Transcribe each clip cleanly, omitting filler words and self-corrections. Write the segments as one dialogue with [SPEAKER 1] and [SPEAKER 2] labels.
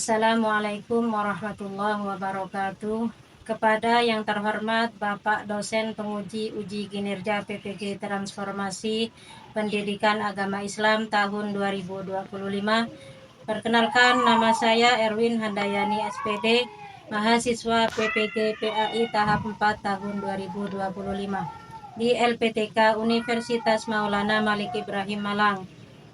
[SPEAKER 1] Assalamualaikum warahmatullahi wabarakatuh. Kepada yang terhormat Bapak Dosen Penguji Uji Kinerja PPG Transformasi Pendidikan Agama Islam tahun 2025. Perkenalkan, nama saya Erwin Handayani SPD, mahasiswa PPG PAI tahap 4 tahun 2025 di LPTK Universitas Maulana Malik Ibrahim Malang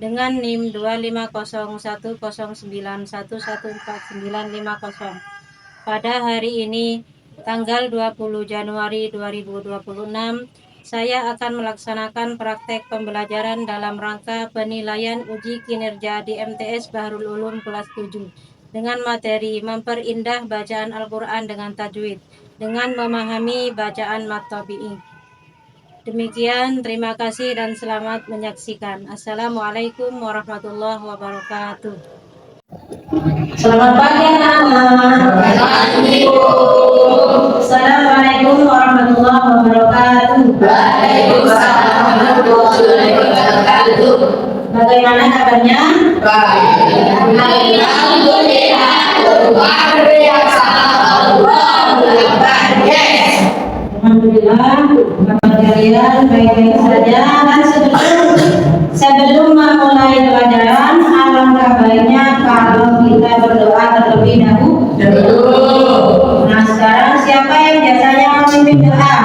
[SPEAKER 1] dengan NIM 2501091144950. Pada hari ini, tanggal 20 Januari 2026, saya akan melaksanakan praktek pembelajaran dalam rangka penilaian uji kinerja di MTS Bahrul Ulum kelas 7 dengan materi memperindah bacaan Al-Quran dengan tajwid dengan memahami bacaan Mat Tabi'i. Demikian, terima kasih dan selamat menyaksikan. Assalamualaikum warahmatullahi wabarakatuh.
[SPEAKER 2] Selamat pagi anak-anak. Assalamualaikum warahmatullahi wabarakatuh.
[SPEAKER 3] Waalaikumsalam warahmatullahi wabarakatuh.
[SPEAKER 2] Bagaimana kabarnya?
[SPEAKER 3] Baik. Alhamdulillah. Luar biasa. Allahu Akbar. Yes.
[SPEAKER 2] Alhamdulillah, kabar kalian baik-baik saja. Dan sebelum memulai pelajaran, alangkah baiknya kalau kita berdoa terlebih dahulu. Nah, sekarang siapa yang biasanya memimpin doa?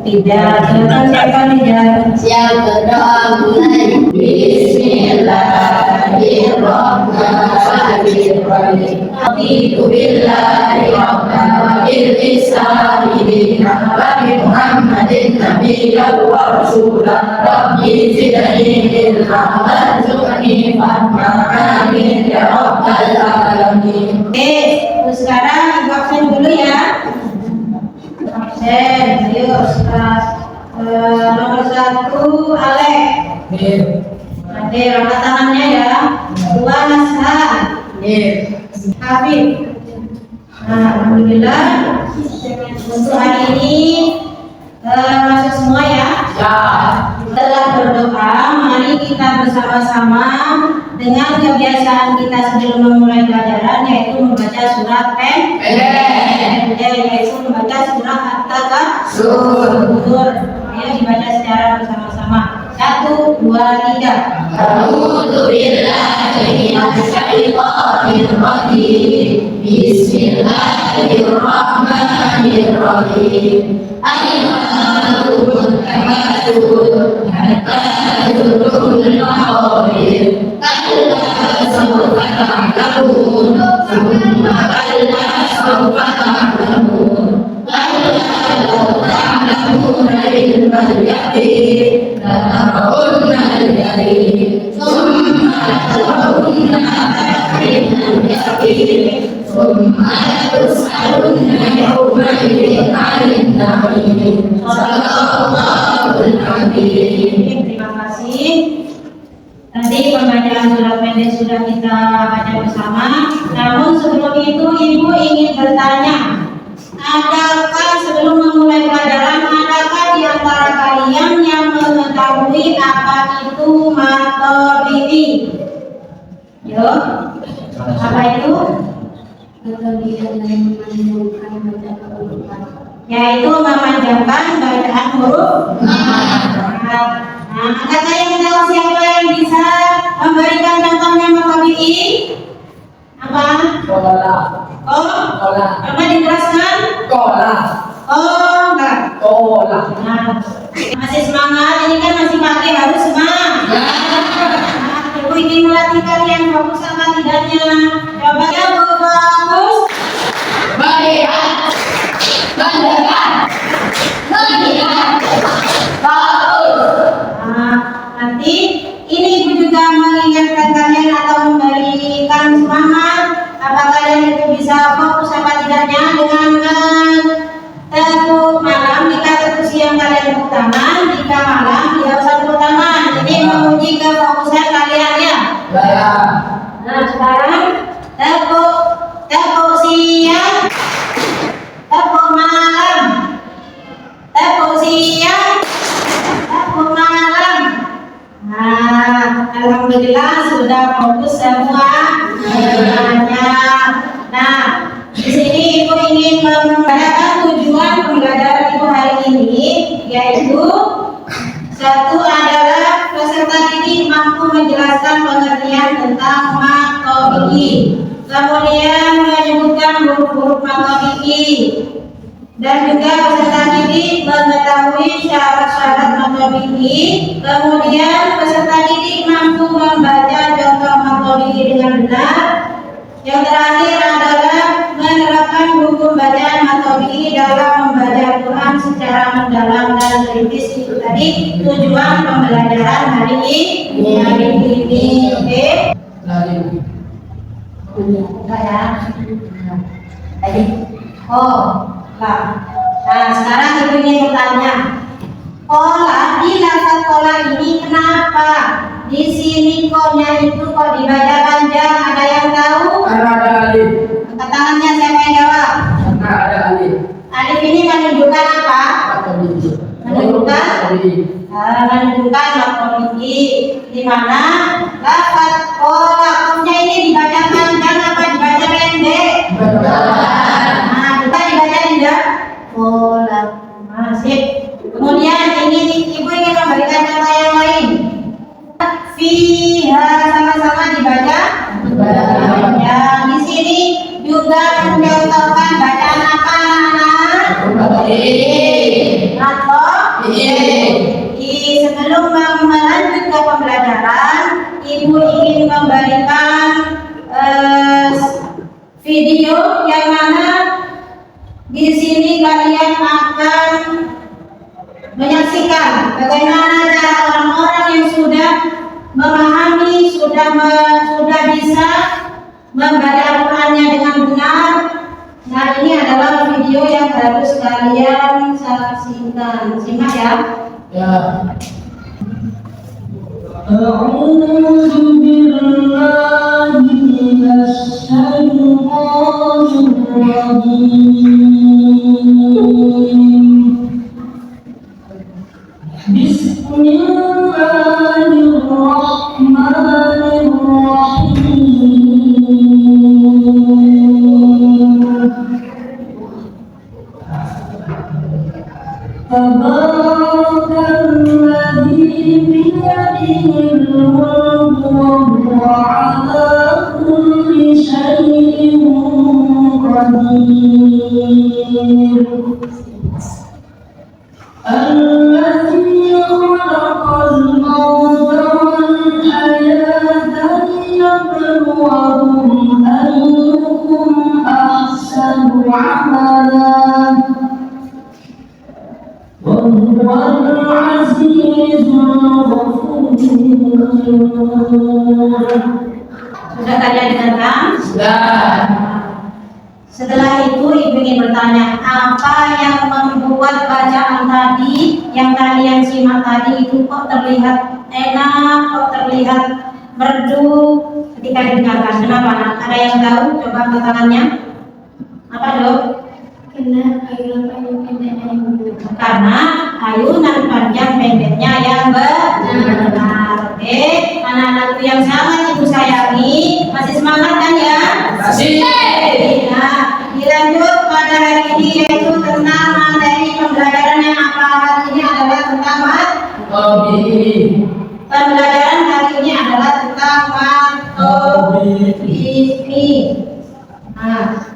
[SPEAKER 2] Tidak. Siapa tidak?
[SPEAKER 3] Siap berdoa mulai. Bismillahirrahmanirrahim. Raditu billahi rabban wa bil islami dinan wa bi Muhammadin nabiyyan wa rasulan. Rabbi zidni ilman warzuqni fahman. Amin ya rabbal alamin.
[SPEAKER 2] Oke, sekarang ibu absen dulu ya. Absen, yuk nomor 1 Alek. Nanti angkat tangannya ya. 2 Nashan. Hafid. Nah, alhamdulillah untuk hari ini masuk semua ya. Setelah berdoa, mari kita bersama-sama dengan kebiasaan kita sebelum memulai pelajaran, yaitu membaca surat yaitu membaca surat At-Takatsur. Ayo dibaca secara bersama-sama. 1, 2, 3.
[SPEAKER 3] A'udzu billahi minasy syaithanir rajim. Bismillahirrahmanirrahim. Ayyuhal kafirun hatta yudrul maqadir. Kalla sawfa ta'lamun. Thumma kalla sawfa ta'lamun. Kalla law ta'lamuna ilmal yaqin لترون الجحيم ثم لترون عين اليقين ثم لتسألن يومئذ عن النعيم صدق الله العظيم.
[SPEAKER 2] Terima kasih. Tadi pembacaan surat pendek sudah kita baca bersama. Namun sebelum itu ibu ingin bertanya, adakah sebelum memulai pelajaran, adakah di antara kalian yang mengetahui apa itu Mat Tabi'i? Yo, apa itu? Yaitu memanjangkan bacaan huruf. Nah, angkat saya tahu siapa yang bisa memberikan contohnya Mat Tabi'i? Apa? Apa dijelaskan? Enggak. Nah, masih semangat, ini kan masih pagi, harus semangat. Ibu ingin melatih kalian fokus sama tidaknya. Coba ya Bu, fokus.
[SPEAKER 3] Melihat, mendengar, melihat, fokus.
[SPEAKER 2] Nah, nanti ini ibu juga mengingatkan kalian atau memberikan semangat. Apa kalian itu bisa fokus apa tidaknya dengan tepuk malam, jika tepuk siang kalian tepuk tangan, jika malam tidak usah tepuk tangan. Ini menguji kefokusan kalian ya. Nah, sekarang tepuk membacakan tujuan pembelajaran ibu hari ini, yaitu satu adalah peserta didik mampu menjelaskan pengertian tentang matobiki, kemudian menyebutkan huruf-huruf matobiki, dan juga peserta didik mengetahui syarat-syarat matobiki, kemudian peserta didik mampu membaca contoh matobiki dengan benar. Yang terakhir adalah menerapkan hukum bacaan matobiki dalam membaca Quran secara mendalam dan kritis. Itu tadi tujuan pembelajaran hari ini. Oke? Enggak ya? Tadi. Oh, lah. Nah, sekarang ibu ingin bertanya. Kola di lafaz kola ini kenapa di sini kolnya itu kok dibaca panjang? Ada yang tahu?
[SPEAKER 4] Karena ada alif.
[SPEAKER 2] Angkat tangannya, siapa yang jawab?
[SPEAKER 4] Karena ada alif.
[SPEAKER 2] Alif ini menunjukkan apa? Menunjukkan matobiki. Di mana lafaz kola kolnya ini dibaca panjang apa dibaca pendek? Nah, kita dibaca tidak? Kola. Masih. Kemudian ini ibu ingin memberikan contoh yang lain. Fiha sama-sama dibaca. Ya, di sini juga mencontohkan bacaan apa anak-anak? Atau sebelum melanjut ke pembelajaran, ibu ingin memberikan video yang mana di sini kalian akan menyaksikan bagaimana cara orang-orang yang sudah memahami, sudah bisa membaca Al-Qurannya dengan benar. Nah, ini adalah video yang harus kalian saksikan. Simak ya.
[SPEAKER 4] Ya. A'udzu billahi minasy syaithanir rajim.
[SPEAKER 2] Sudah kalian dengarkan?
[SPEAKER 4] Sudah.
[SPEAKER 2] Setelah itu ibu ingin bertanya, apa yang membuat bacaan tadi yang kalian simak tadi itu kok terlihat enak, kok terlihat merdu ketika didengarkan? Kenapa? Ada yang tahu? Coba angkat tangannya. Apa dok? Karena ayunan panjang pendeknya yang benar. Oke, anak-anakku yang sangat ibu sayangi, masih semangat kan ya?
[SPEAKER 4] Masih.
[SPEAKER 2] Nah, dilanjut pada hari ini yaitu tentang materi pembelajaran yang apa hari ini adalah tentang
[SPEAKER 4] Matobiki.
[SPEAKER 2] pembelajaran hari ini adalah tentang matobiki. Nah,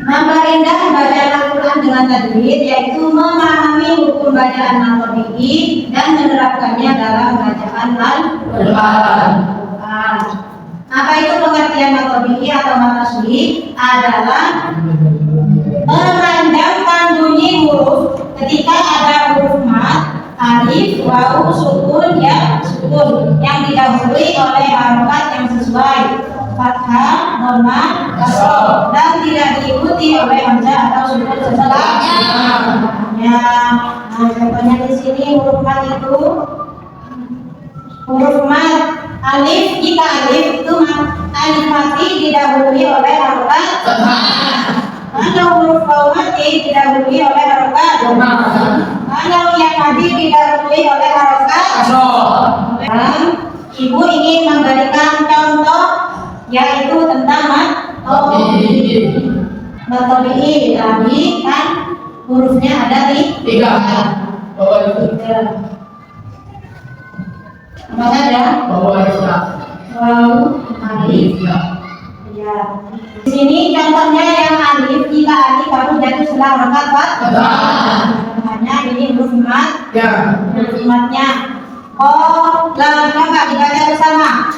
[SPEAKER 2] memperindah bacaan Al-Quran dengan tajwid yaitu memahami hukum bacaan matobiki dan menerapkannya dalam bacaan Al-Quran. Apa itu pengertian matobiki atau mataswib? Adalah memanjangkan bunyi huruf ketika ada huruf mat, alif, wawu, sukun, ya, sukun yang didahului oleh harokat yang sesuai, fathah, dhamma, kasroh, dan tidak diikuti oleh hamzah atau sukun setelahnya. Nah, contohnya di sini huruf mat itu huruf mat alif, jika alif itu alif mati didahului oleh harokat. Kalau huruf wawu mati didahului oleh harokat. Kalau yang mati didahului oleh harokat. Dan ibu ingin memberikan contoh yaitu tentang matobiki. tabi'i tadi kan hurufnya ada di
[SPEAKER 4] 3. Bawa itu.
[SPEAKER 2] apa saja?
[SPEAKER 4] Bawa itu.
[SPEAKER 2] Waw, alif.
[SPEAKER 4] Ya.
[SPEAKER 2] Ya. Di sini contohnya yang alif, jika alif baru jatuh setelah rakaat hanya ini huruf mat.
[SPEAKER 4] Ya.
[SPEAKER 2] Huruf matnya lam, coba dibaca bersama.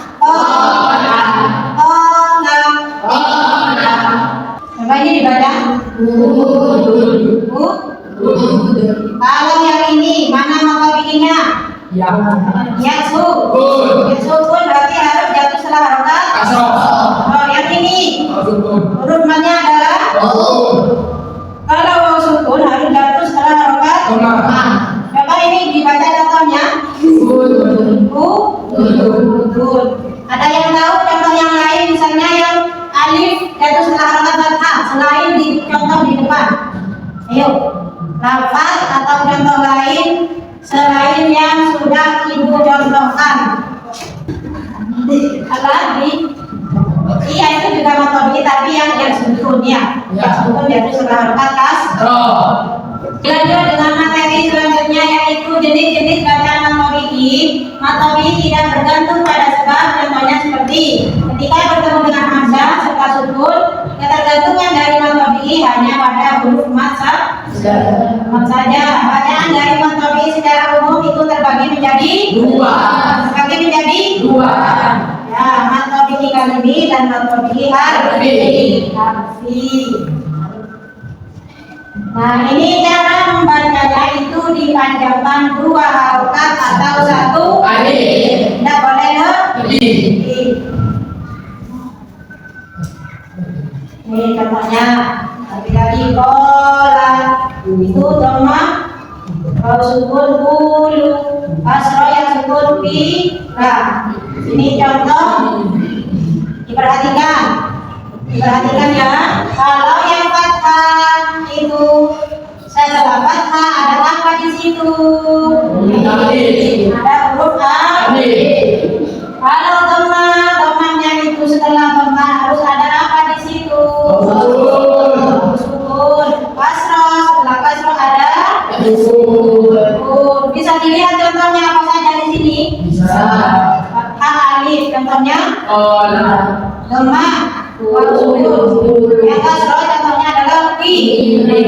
[SPEAKER 2] Lam. Coba ini dibaca. Kalau yang ini mana mata bikinnya?
[SPEAKER 4] Ya.
[SPEAKER 2] Ya sukun. Ya sukun berarti harus jatuh setelah harokat.
[SPEAKER 4] Kasroh.
[SPEAKER 2] Oh yang ini
[SPEAKER 4] Sukun.
[SPEAKER 2] huruf matnya adalah. Kalau sukun harus jatuh setelah harokat. Coba ini dibaca contohnya. Betul. Ada yang tahu contoh yang lain misalnya yang alif jatuh setelah harokat fathah selain di contoh di depan. Ayo, lafaz atau contoh lain selain yang sudah ibu contohkan. Apa lagi? Iya itu juga matodi tapi yang sukun ya. Yang sukun jatuh setelah harokat kasroh. Lanjut dengan materi selanjutnya yaitu jenis-jenis bacaan matodi. Matodi tidak bergantung pada sebab, contohnya seperti ketika bertemu dengan hamzah serta sukun, ketergantungan dari matodi hanya pada huruf mat saja. Bacaan dari matodi secara umum itu terbagi menjadi dua. Ya, matodi kalimi dan matodi harfi. Nah, ini cara membacanya itu dipanjangkan 2 harokat atau 1 alif. Tidak boleh lebih. Ini contohnya. Lagi kola itu dhamma. Kalau sukun bulu, kasroh yang sukun pi. Nah, ini contoh. Diperhatikan ya. Kalau yang fathah itu setelah fathah ada apa di situ? Ada huruf alif. Kalau domanya itu setelah dhamma harus ada apa di situ? Sukun. Kasroh setelah kasroh ada sukun. Bisa dilihat contohnya apa saja di sini?
[SPEAKER 4] Bisa.
[SPEAKER 2] Fathah alif contohnya. Dhamma. Yang kasroh contohnya adalah qila.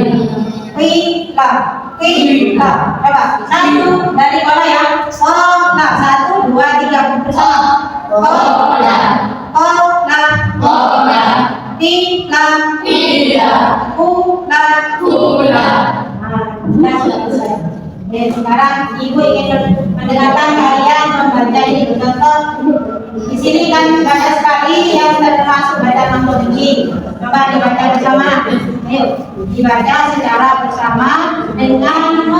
[SPEAKER 2] Coba 1 dari bawah ya. Sholat 1, 2, 3 bersama. Sekarang ibu ingin mendengarkan kalian membaca ini contoh. Di sini kan banyak sekali yang termasuk bacaan matodi. Coba dibaca bersama. Ayo, dibaca secara bersama dengan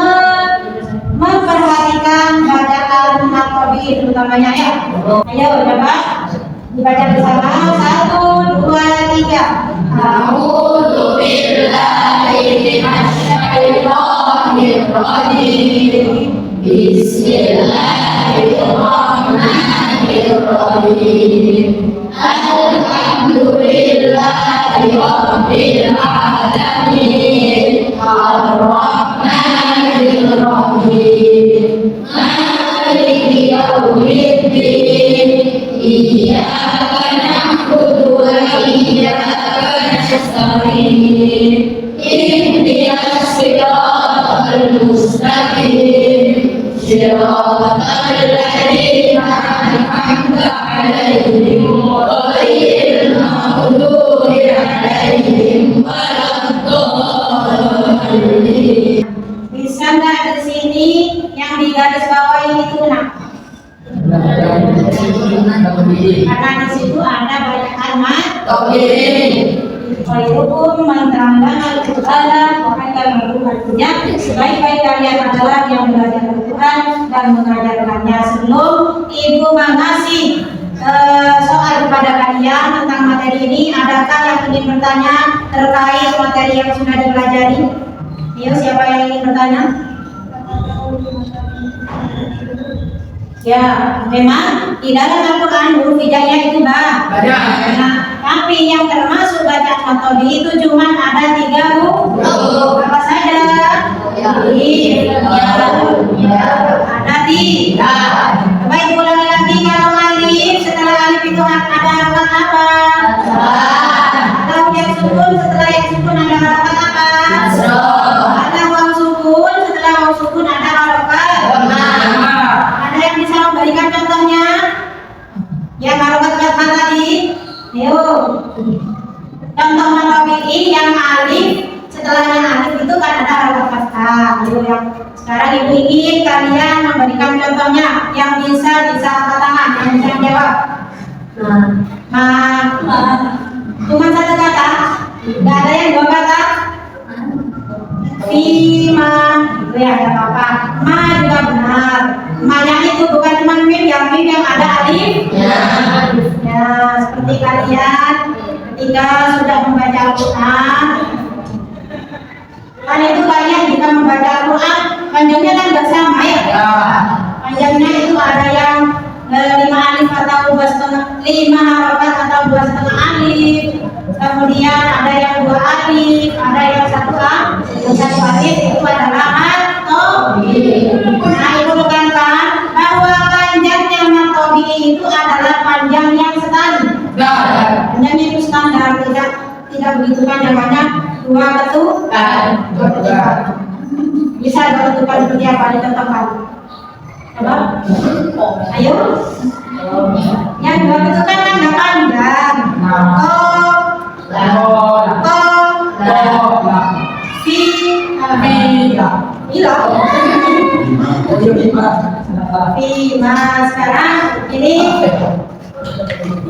[SPEAKER 2] memperhatikan bacaan matodi terutamanya ya. Ayo coba dibaca bersama. 1, 2, 3.
[SPEAKER 3] A'udzu billahi minasyaitonir rajim. Bismillahirrahmanirrahim. Alhamdulillahi rabbil alamin. Ar-Rahmanir Rahim. Maliki yaumiddin. Iyyaka na'budu wa iyyaka nasta'in. Ihdinas siratal mustaqim. Siratal ladzina an'amta 'alaihim ghairil maghdubi 'alaihim waladdallin.
[SPEAKER 2] Bisa nggak di sini yang di garis bawah ini tunang? Karena di situ ada bacaan matodi. Khairukum man ta'allama al-Qur'ana wa 'allamahu. Sebaik-baik kalian adalah yang belajar Al-Qur'an dan mengajarkannya. Sebelum ibu mengasih soal kepada kalian tentang materi ini, adakah yang ingin bertanya terkait materi yang sudah dipelajari? Ayo, siapa yang ingin bertanya? Ya, memang di dalam Al-Quran huruf hijaiyah itu banyak. Nah, Tapi yang termasuk bacaan metode itu cuma ada 3 huruf. Apa saja? Alif, ya, ada 3. Baik, ulangi lagi. Kalau alif, setelah alif itu ada harakat apa? Kalau yang sukun, setelah yang sukun ada harakat apa? Ada waw sukun, setelah waw sukun ada harakat. Ada yang bisa memberikan contohnya? Yang harokat fathah tadi, ayo. Contoh matobi'i yang alif, setelahnya alif itu kan ada harokat fathah. Ayo yang sekarang ibu ingin kalian memberikan contohnya yang bisa angkat tangan, yang bisa jawab. Cuma 1 kata, nggak ada yang 2 kata. Fima, itu ya nggak apa-apa. Ma juga benar. Ma-nya itu bukan cuma mim yang ada alif. Ya, seperti kalian ketika sudah membaca Al-Quran, kan itu kalian jika membaca Al-Quran panjangnya kan nggak sama ya. Panjangnya itu ada yang 5 alif atau 5 harokat atau 2,5 alif. Kemudian ada yang 2 alif, ada yang 1 alif, itu adalah matobi. Nah, ibu tekankan bahwa panjangnya matobi itu adalah panjang yang standar. Panjangnya itu standar, tidak begitu panjang, banyak 2 ketukan. Bisa 2 ketukan seperti apa dicontohkan? Coba, ayo. Yang 2 ketukan kan nggak panjang. Fima. Sekarang ini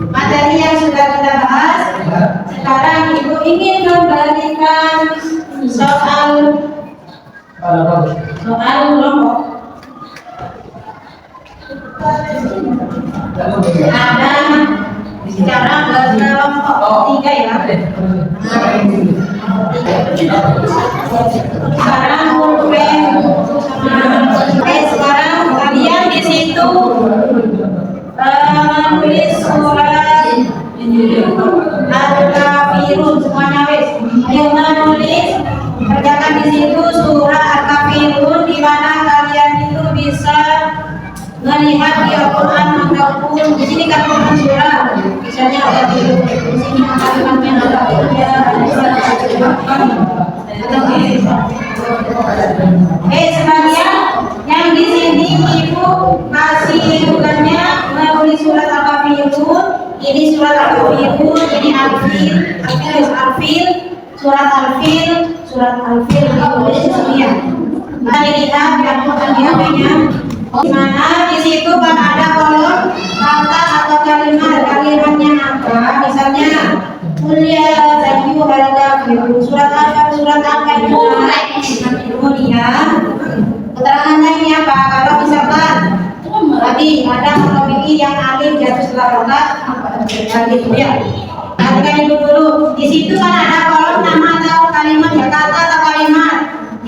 [SPEAKER 2] materi yang sudah kita bahas. Sekarang ibu ingin memberikan soal kelompok. Ada sekarang berkelompok 3 ya. Sekarang pulpen. Sekarang kalian di situ menulis surat Al-Kafirun semuanya wes. Ayo menulis, kerjakan di situ surat Al-Kafirun di mana kalian itu bisa melihat di Al-Quran ataupun di sini kan Quran surah, misalnya ada di sini kalimatnya ada ya, sebagian yang di sini ibu kasih tugasnya menulis surat Al-Kafirun. Ini surat Al-Kafirun, ini Al-Fil, surat Al-Fil, ditulis di sini ya. Kita lihat yang Quran diamnya. Di mana di situ kan ada kolom kata atau kalimatnya apa? Misalnya kuliah ayyuhal kafirun, surat Al-Kafirun. Kemudian keterangannya ini apa? Kalau misalkan tadi ada matobi'i yang alif jatuh setelah rokat, gitu ya. Perhatikan dulu. Di situ kan ada kolom nama atau kalimat ya, kata atau kalimat.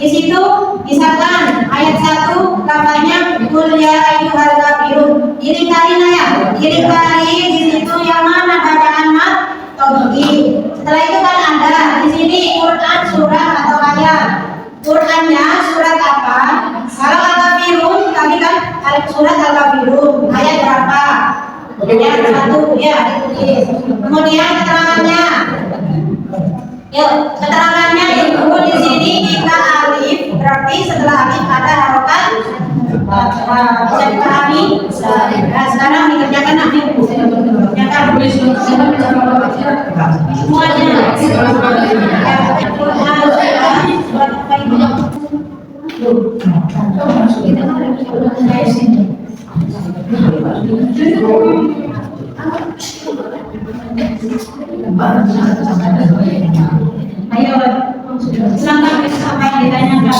[SPEAKER 2] Di situ misalkan ayat 1 katanya kul ya ayyuhal kafirun. Diringkarin ya, diringkarin di situ yang mana bacaan matobi'i. Setelah itu kan ada di sini Quran surat atau ayat. Qurannya surat apa? Kalau Al-Kafirun tadi kan surat Al-Kafirun ayat berapa? Ayat 1 ya ditulis. Kemudian keterangannya. Yuk, keterangannya itu di sini jika alif berarti setelah alif ada harokat. Bisa dipahami? Nah, sekarang dikerjakan nanti. Kerjakan semuanya. Ayo, silakan apa yang ditanyakan.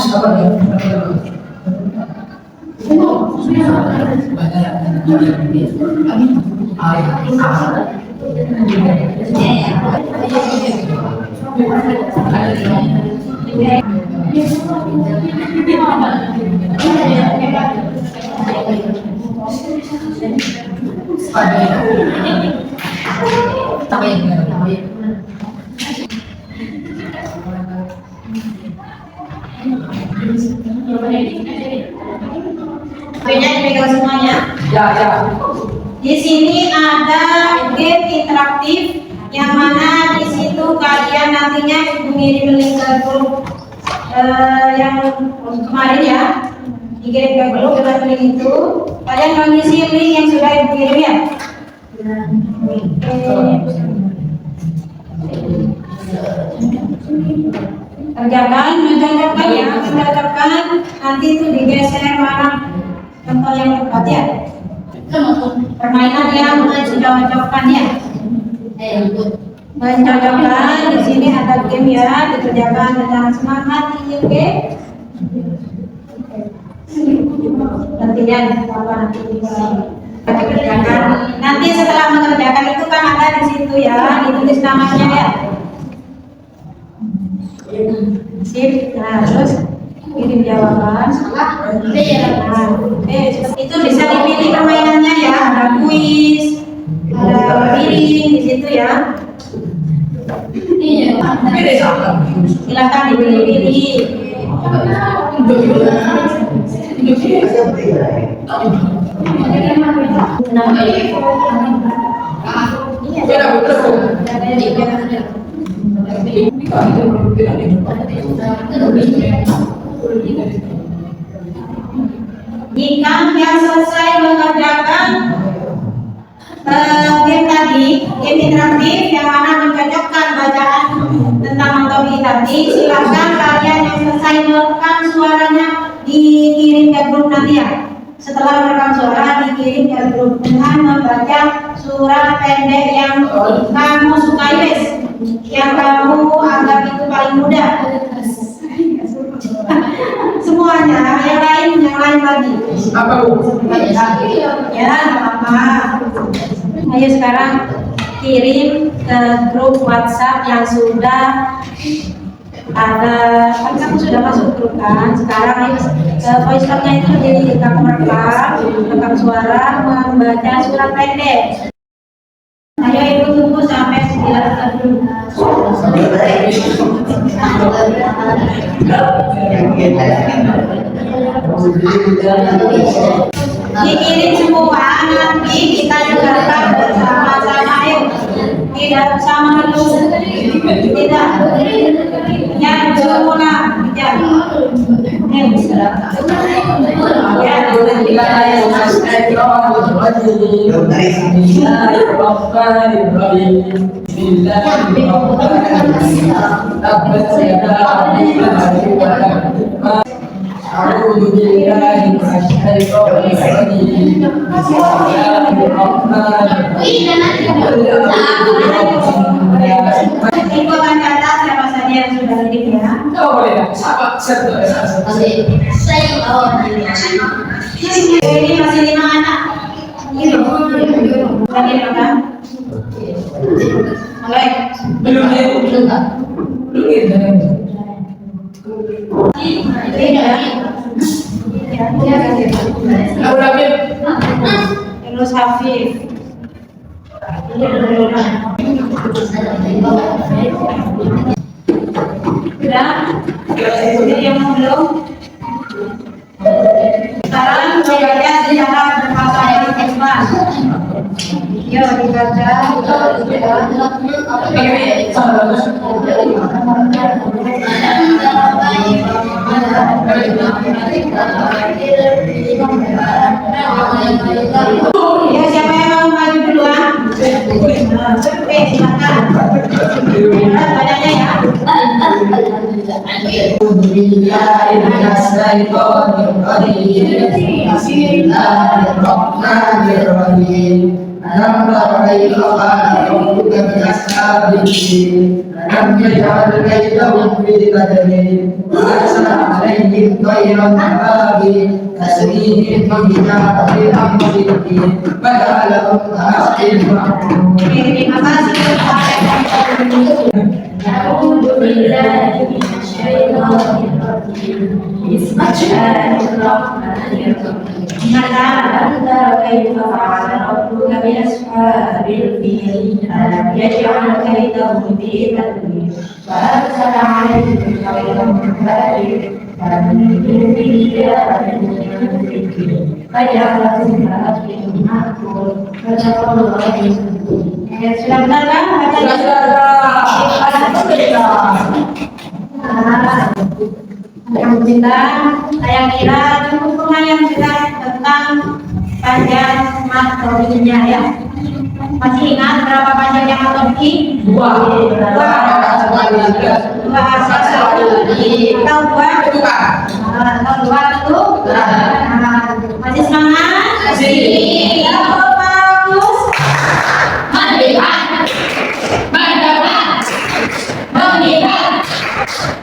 [SPEAKER 2] Hp-nya dipegang semuanya.
[SPEAKER 4] Ya, ya.
[SPEAKER 2] Di sini ada game interaktif yang mana di situ kalian nantinya mengirim link ke grup yang kemarin ya, dikirim ke grup dengan link itu. Kalian mengisi link yang sudah ibu kirim ya. Kerjakan, mencocokkan ya, mencocokkan. Nanti itu digeser mana contoh yang tepat ya. Permainan yang mencocokkan ya. Mencocokkan di sini ada game ya, dikerjakan dengan semangat ini, oke? Nantinya nanti dikerjakan. Nanti setelah mengerjakan itu kan ada di situ ya, ditulis namanya ya. Sip. Nah, terus kirim jawaban. Itu bisa dipilih permainannya ya, ada kuis, ada reading di situ ya. Silakan dipilih-pilih. Jika yang selesai mengerjakan game tadi, game interaktif yang mana mencocokkan bacaan tentang materi tadi, silakan kalian yang selesai merekam suaranya dikirim ke grup nanti ya. Setelah merekam suara dikirim ke grup dengan membaca surat pendek yang kamu sukai, guys, yang kamu anggap itu paling mudah. Semuanya, yang lain lagi.
[SPEAKER 4] Apa Bu?
[SPEAKER 2] Ya, apa? Ayo sekarang kirim ke grup WhatsApp yang sudah ada, kan kamu sudah masuk grup kan? Sekarang voice note-nya itu jadi rekam suara membaca surat pendek. Ayo ibu tunggu sampai 9:30. Dikirim semua, nanti kita juga akan bersama-sama. Ayo, tidak bersama dulu, tidak, yang semula, tidak.
[SPEAKER 4] أعوذ بالله من الشيطان الرجيم بسم الله الرحمن الرحيم
[SPEAKER 2] Ibu akan catat siapa saja yang sudah kirim ya. Ini masih 5 anak. Ini lagi makan. Mulai.
[SPEAKER 4] belum
[SPEAKER 2] Terus Hafif. Sudah? Jadi yang belum? Sekarang membaca secara berpasangan ikhlas. Yuk dibaca. Ya, siapa yang mau maju duluan? Oke, silakan. Bacanya ya.
[SPEAKER 4] Bismillahirrahmanirrahim. Alam tara kaifa fa'ala rabbuka bi ashabil fil alam yaj'al kaydahum fi tadlil wa arsala 'alayhim tayran ababil tasrihim bi riyahin amshin wa ja'alahum ka'asfin ma'kul.
[SPEAKER 2] Terima kasih.
[SPEAKER 3] أعوذ بالله من الشيطان الرجيم
[SPEAKER 2] Sudah benar kan? Alhamdulillah, saya kira cukup lumayan jelas tentang panjang metodenya ya. Masih ingat berapa panjangnya metodologi? Dua. Atau dua itu? Masih semangat? Masih. Bagus.
[SPEAKER 3] Merdeka, merdeka, merdeka,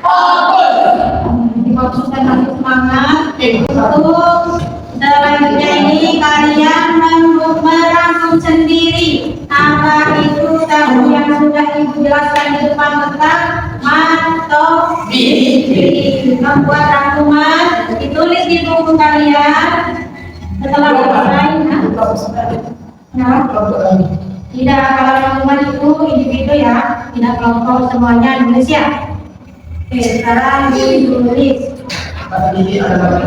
[SPEAKER 3] fokus.
[SPEAKER 2] Dimaksudkan masih semangat untuk selanjutnya ini kalian merangkum sendiri apa itu tadi yang sudah ibu jelaskan di depan tentang metodologi. Membuat rangkuman ditulis di buku kalian setelah selesai. Tidak, kalau rangkuman itu individu ya, tidak kelompok, semuanya nulis ya. Oke, sekarang ditulis.
[SPEAKER 4] Ini adalah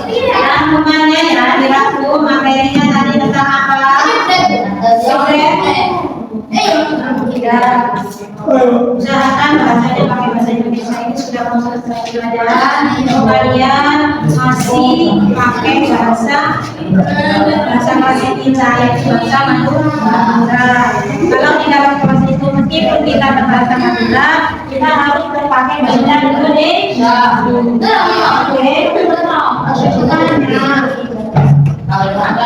[SPEAKER 2] Ya, rangkumannya ya, dirangkum materinya tadi tentang apa? Usahakan bahasanya pakai bahasa Indonesia. Ini sudah mau selesai pelajaran. Kalian masih pakai bahasa klasik kita yang bahasa Madura. Kalau tidak pakai bahasa itu, meskipun kita berbahasa Madura, kita harus berpakai bahasa Indonesia. Oke.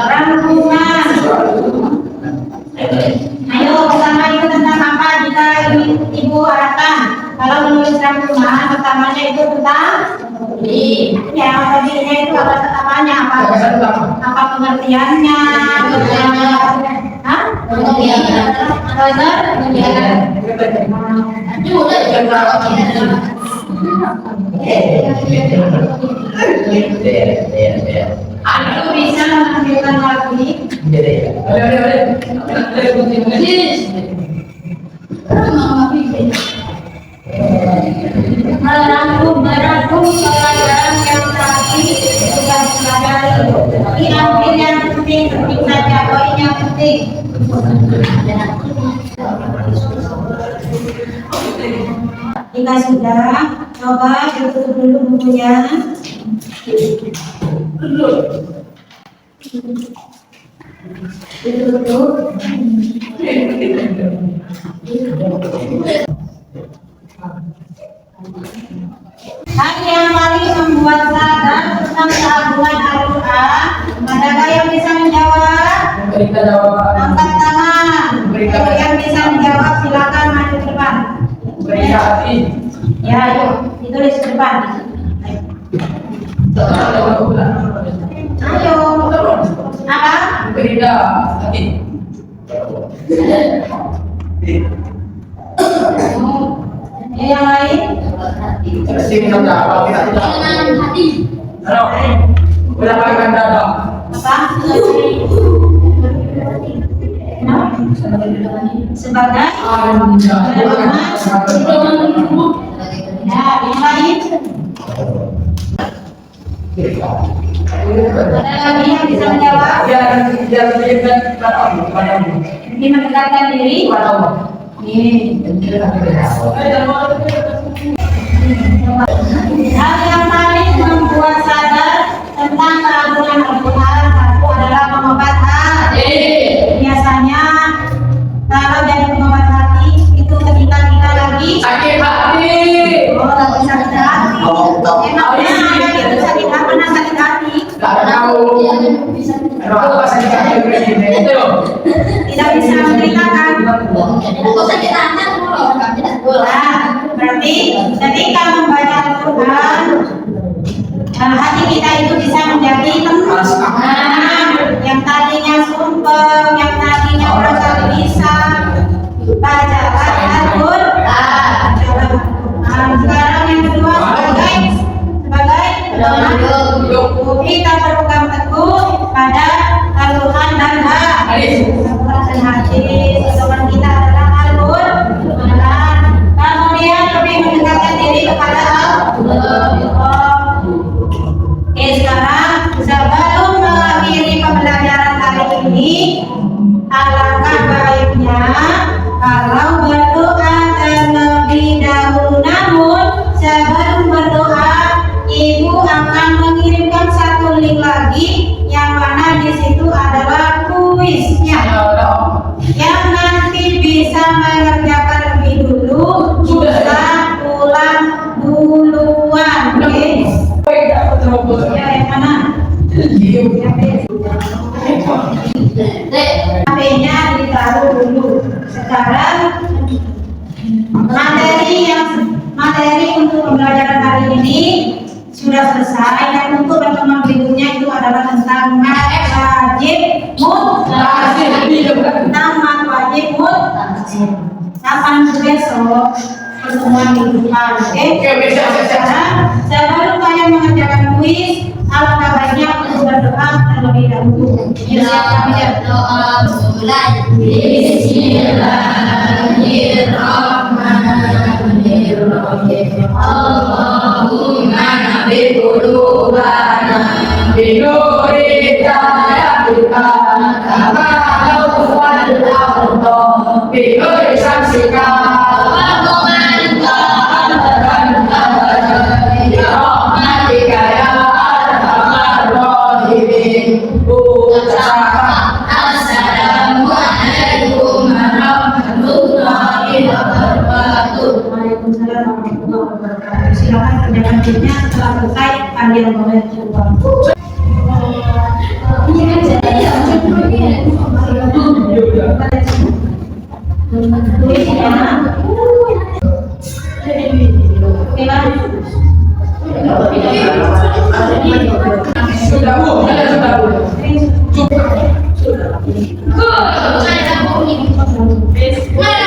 [SPEAKER 2] Rangkuman. Ayo bersama itu tentang apa jika ibu arahkan. Kalau menulis rangkuman pertamanya itu tentang ya tadinya itu apanya apa pengertiannya, Aku bisa menampilkan lagi. Merangkum pelajaran yang tadi sudah dipelajari. Diambil yang penting saja, poin yang penting. Jika sudah, coba ditutup dulu bukunya. Ditutup. Hal yang paling membuat sadar tentang keagungan Al-Quran. Adakah yang bisa menjawab? Angkat tangan. Yang bisa menjawab silakan maju ke depan. Ya, ayo ditulis ke depan. Ayo. Apa? Yang lain? Sebagai ya, yang lain? Ada lagi yang bisa menjawab? Ini mendekatkan diri. Hal yang paling membuat sadar tentang keagungan
[SPEAKER 3] Apa saja presiden itu?
[SPEAKER 2] Tidak bisa menceritakan. Nah, berarti ketika membaca Al-Quran, hati kita itu bisa menjadi tenang. Yang tadinya sumpah, yang tadinya merasa bisa baca Al-Quran. Sekarang yang kedua sebagai kita berpegang teguh pada Al-Quran dan hadis. Pedoman kita adalah Al-Quran. Kemudian lebih mendekatkan diri kepada Allah. Oke, sekarang sebelum mengakhiri pembelajaran kali ini, alangkah baiknya kalau berdoa terlebih dahulu. Namun sebelum berdoa, Ibu akan mengirimkan satu link lagi yang mana di situ adalah kuisnya yang nanti bisa mengerjakan lebih dulu, bisa pulang duluan. Oke? Ya, yang mana? HP-nya ditaruh dulu. Sekarang materi untuk pembelajaran hari ini sudah selesai, dan untuk pertemuan berikutnya itu adalah tentang mat wajib mutlak. Tentang mat wajib mutlak. Kapan besok pertemuan mingguan, oke? Sekarang sebelum kalian mengerjakan kuis, alangkah baiknya untuk berdoa terlebih dahulu.
[SPEAKER 3] Berdoa mulai. Bismillahirrahmanirrahim. Allahumma nabi qulubana binuri ayatika kama lawwal arda binuri syamsika wa qamanta abadan abadan ya rahmatika ya arhamar rahimin. Assalamualaikum warahmatullahi wabarakatuh.
[SPEAKER 2] Waalaikumsalam warahmatullahi wabarakatuh. Silakan kerjakan kuisnya. Setelah selesai, kalian boleh keluar.
[SPEAKER 3] Sudah Bu, sudah Bu.
[SPEAKER 2] Sudah.